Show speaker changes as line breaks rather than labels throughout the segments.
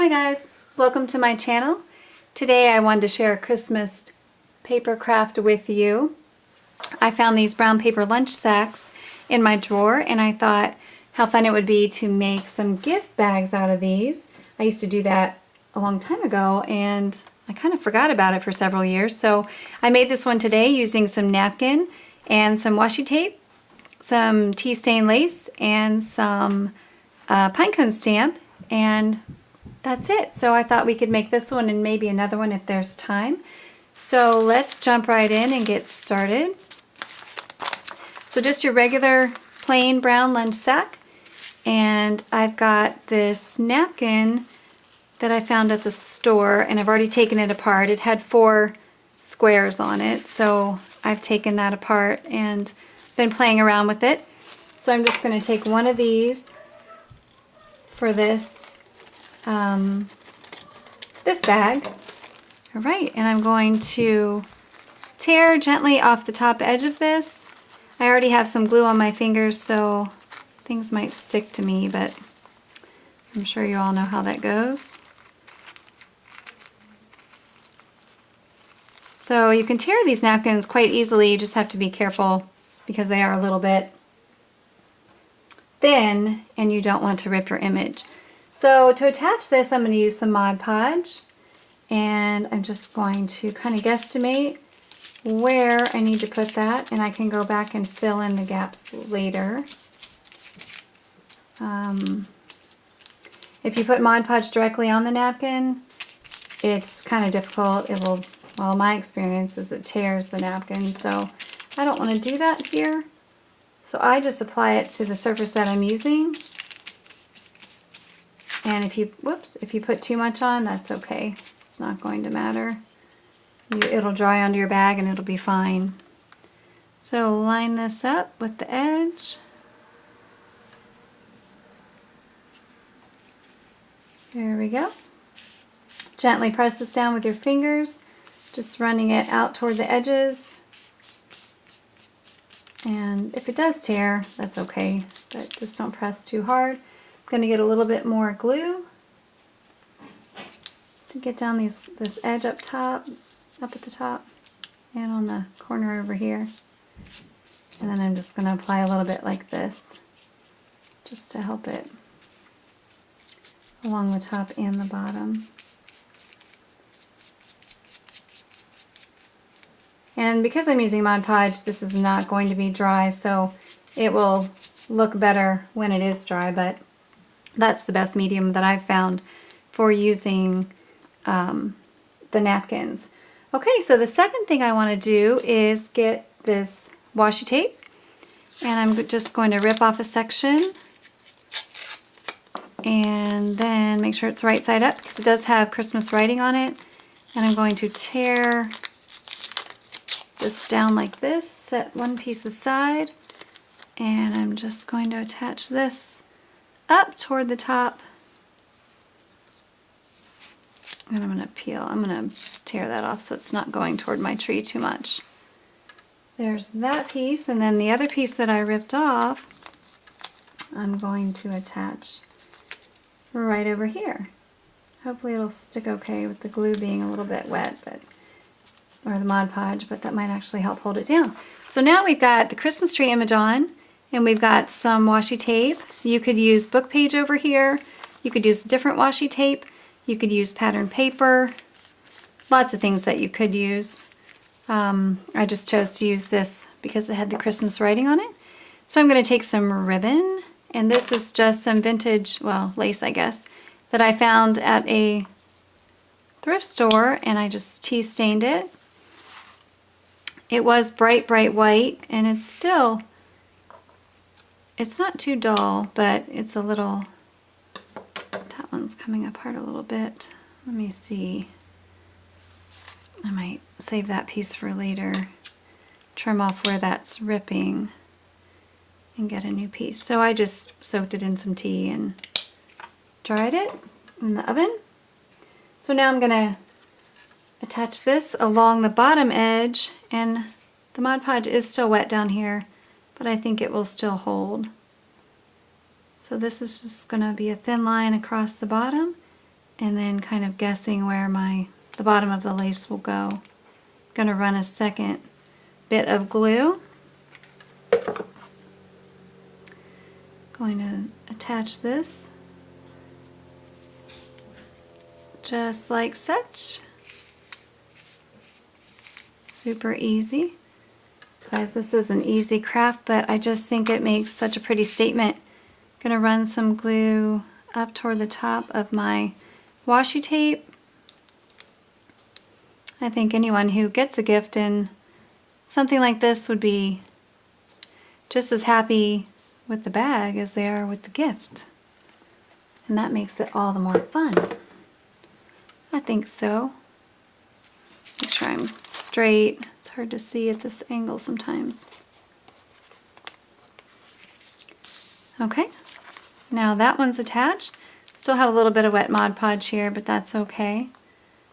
Hi guys, welcome to my channel. Today I wanted to share a Christmas paper craft with you. I found these brown paper lunch sacks in my drawer and I thought how fun it would be to make some gift bags out of these. I used to do that a long time ago and I kind of forgot about it for several years. So I made this one today using some napkin and some washi tape, some tea stain lace, and some pinecone stamp, and that's it. So I thought we could make this one and maybe another one if there's time. So let's jump right in and get started. So just your regular plain brown lunch sack, and I've got this napkin that I found at the store and I've already taken it apart. It had 4 squares on it, so I've taken that apart and been playing around with it. So I'm just going to take one of these for this this bag. All right, and I'm going to tear gently off the top edge of this. I already have some glue on my fingers, so things might stick to me, but I'm sure you all know how that goes. So you can tear these napkins quite easily, you just have to be careful because they are a little bit thin and you don't want to rip your image. So to attach this, I'm going to use some Mod Podge, and I'm just going to kind of guesstimate where I need to put that, and I can go back and fill in the gaps later. If you put Mod Podge directly on the napkin, it's kind of difficult. It will, well, my experience is it tears the napkin, so I don't want to do that here. So I just apply it to the surface that I'm using. And if you put too much on, that's okay. It's not going to matter. It'll dry onto your bag and it'll be fine. So line this up with the edge. There we go. Gently press this down with your fingers, just running it out toward the edges. And if it does tear, that's okay, but just don't press too hard. I'm going to get a little bit more glue to get down this edge up top, up at the top, and on the corner over here. And then I'm just going to apply a little bit like this, just to help it along the top and the bottom. And because I'm using Mod Podge, this is not going to be dry, so it will look better when it is dry, but that's the best medium that I've found for using the napkins. Okay, so the second thing I want to do is get this washi tape, and I'm just going to rip off a section and then make sure it's right side up because it does have Christmas writing on it. And I'm going to tear this down like this, set one piece aside, and I'm just going to attach this up toward the top. And I'm going to tear that off so it's not going toward my tree too much. There's that piece, and then the other piece that I ripped off, I'm going to attach right over here. Hopefully it'll stick okay with the glue being a little bit wet, or the Mod Podge, but that might actually help hold it down. So now we've got the Christmas tree image on, and we've got some washi tape. You could use book page over here. You could use different washi tape. You could use pattern paper. Lots of things that you could use. I just chose to use this because it had the Christmas writing on it. So I'm going to take some ribbon, and this is just some vintage, well, lace I guess, that I found at a thrift store, and I just tea stained it. It was bright white, and it's not too dull, but it's a little, that one's coming apart a little bit. Let me see. I might save that piece for later. Trim off where that's ripping and get a new piece. So I just soaked it in some tea and dried it in the oven. So now I'm going to attach this along the bottom edge, and the Mod Podge is still wet down here, but I think it will still hold. So this is just going to be a thin line across the bottom, and then kind of guessing where the bottom of the lace will go. Going to run a second bit of glue. Going to attach this just like such. Super easy. Guys, this is an easy craft, but I just think it makes such a pretty statement. Gonna run some glue up toward the top of my washi tape. I think anyone who gets a gift in something like this would be just as happy with the bag as they are with the gift. And that makes it all the more fun. I think so. Make sure I'm straight. It's hard to see at this angle sometimes. Okay, now that one's attached. Still have a little bit of wet Mod Podge here, but that's okay.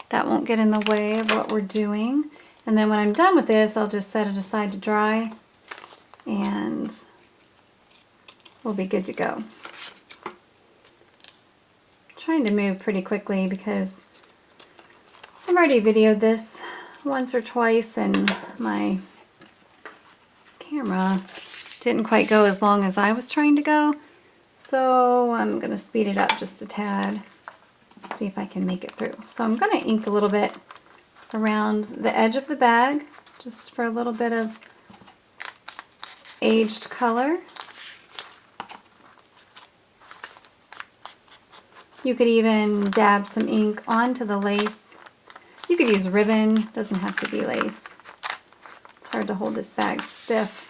That won't get in the way of what we're doing. And then when I'm done with this, I'll just set it aside to dry and we'll be good to go. I'm trying to move pretty quickly because I've already videoed this once or twice and my camera didn't quite go as long as I was trying to go. So I'm going to speed it up just a tad, see if I can make it through. So I'm going to ink a little bit around the edge of the bag just for a little bit of aged color. You could even dab some ink onto the lace. You could use ribbon, doesn't have to be lace. It's hard to hold this bag stiff.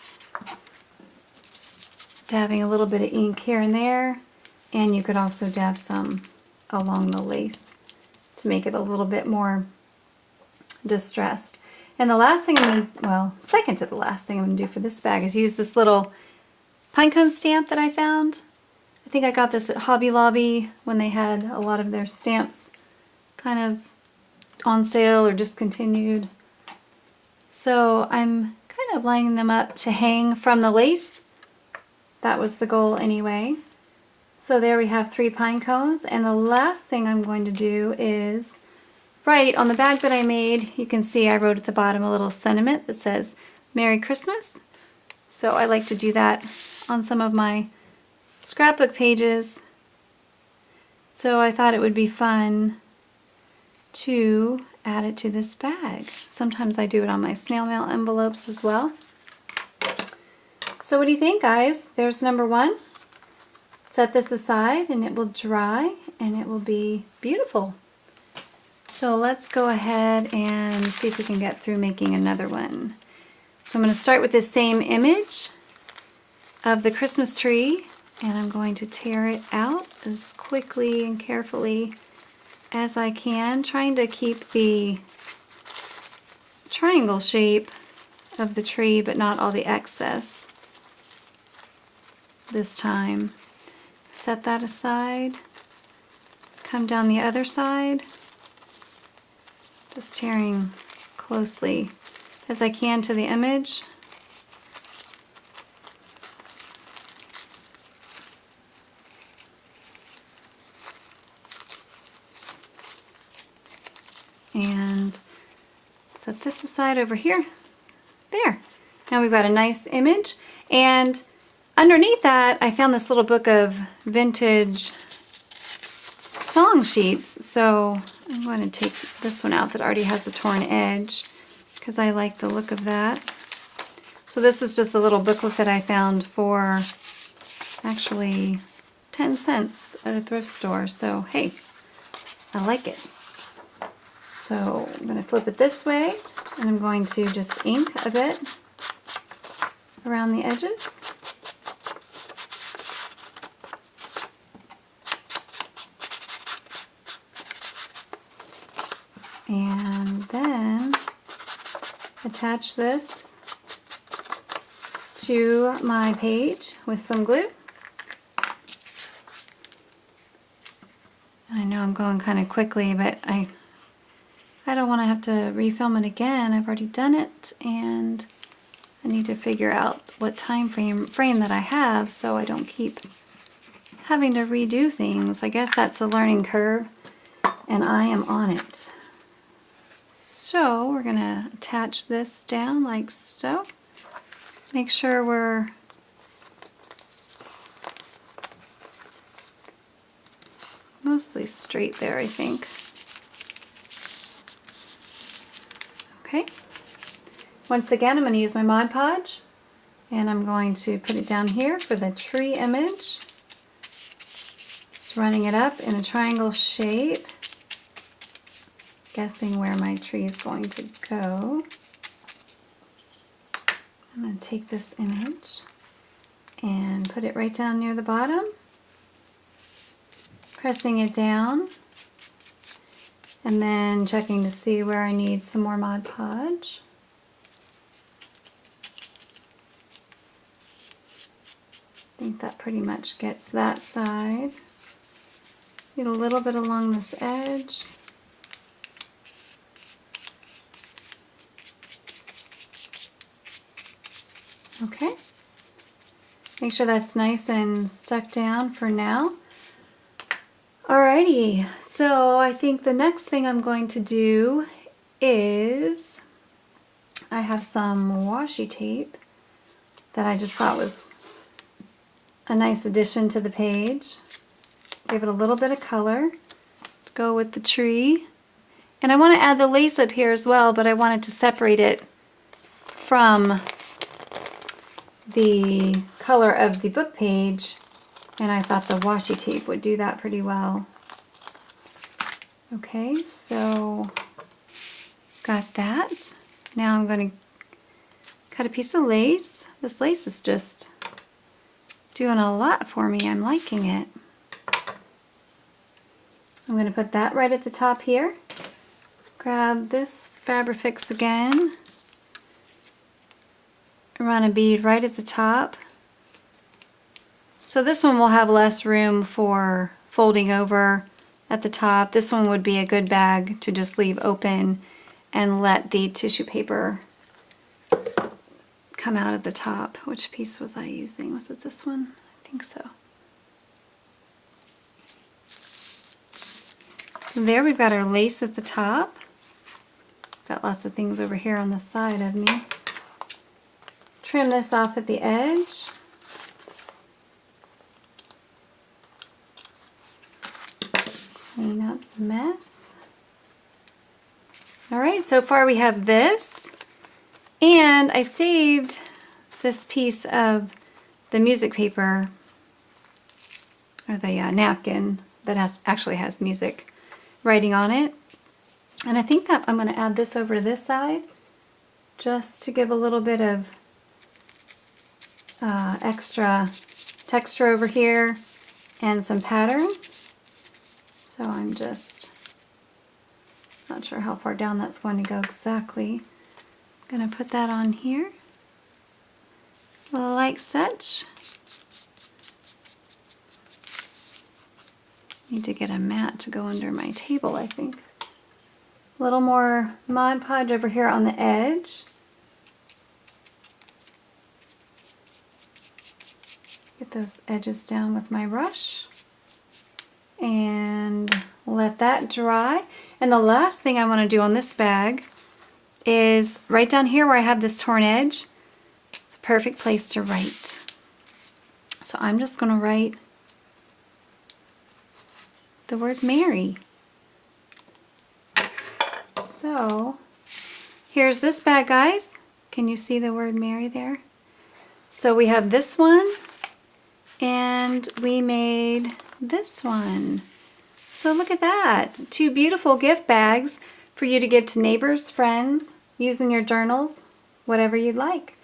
Dabbing a little bit of ink here and there, and you could also dab some along the lace to make it a little bit more distressed. And the last thing I'm going to, well, second to the last thing I'm going to do for this bag is use this little pinecone stamp that I found. I think I got this at Hobby Lobby when they had a lot of their stamps kind of on sale or discontinued. So I'm kind of lining them up to hang from the lace. That was the goal anyway. So there we have 3 pine cones, and the last thing I'm going to do is write on the bag that I made. You can see I wrote at the bottom a little sentiment that says Merry Christmas. So I like to do that on some of my scrapbook pages. So I thought it would be fun to add it to this bag. Sometimes I do it on my snail mail envelopes as well. So what do you think, guys? There's number 1. Set this aside and it will dry and it will be beautiful. So let's go ahead and see if we can get through making another one. So I'm going to start with this same image of the Christmas tree, and I'm going to tear it out as quickly and carefully as I can, trying to keep the triangle shape of the tree but not all the excess this time. Set that aside, come down the other side, just tearing as closely as I can to the image. And set this aside over here. There. Now we've got a nice image, and underneath that I found this little book of vintage song sheets. So I'm going to take this one out that already has the torn edge because I like the look of that. So this is just a little booklet that I found for actually 10 cents at a thrift store. So hey, I like it. So I'm going to flip it this way, and I'm going to just ink a bit around the edges. And then attach this to my page with some glue. I know I'm going kind of quickly, but I don't want to have to refilm it again. I've already done it, and I need to figure out what time frame that I have so I don't keep having to redo things. I guess that's a learning curve. and I am on it. So we're going to attach this down like so. Make sure we're mostly straight there, I think. Okay. Once again, I'm going to use my Mod Podge, and I'm going to put it down here for the tree image. Just running it up in a triangle shape, guessing where my tree is going to go. I'm going to take this image and put it right down near the bottom, pressing it down, and then checking to see where I need some more Mod Podge. I think that pretty much gets that side. Need a little bit along this edge. Okay. Make sure that's nice and stuck down for now. Alrighty, so I think the next thing I'm going to do is I have some washi tape that I just thought was a nice addition to the page. Give it a little bit of color to go with the tree. And I want to add the lace up here as well, but I wanted to separate it from the color of the book page, and I thought the washi tape would do that pretty well. Okay, so got that. Now I'm going to cut a piece of lace. This lace is just doing a lot for me. I'm liking it. I'm going to put that right at the top here. Grab this Fabrifix again. Run a bead right at the top. So this one will have less room for folding over at the top. This one would be a good bag to just leave open and let the tissue paper come out at the top. Which piece was I using? Was it this one? I think so. So there we've got our lace at the top. Got lots of things over here on the side of me. Trim this off at the edge. Clean up the mess. Alright, so far we have this. And I saved this piece of the music paper, or the napkin that actually has music writing on it. And I think that I'm going to add this over to this side just to give a little bit of extra texture over here and some pattern. So I'm just not sure how far down that's going to go exactly. I'm going to put that on here like such. Need to get a mat to go under my table, I think. A little more Mod Podge over here on the edge. Get those edges down with my brush. And let that dry. And the last thing I want to do on this bag is right down here where I have this torn edge. It's a perfect place to write. So I'm just going to write the word Mary. So here's this bag, guys. Can you see the word Mary there? So we have this one, and we made this one. So look at that. 2 beautiful gift bags for you to give to neighbors, friends, use in your journals, whatever you'd like.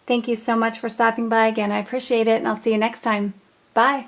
Thank you so much for stopping by again. I appreciate it, and I'll see you next time. Bye.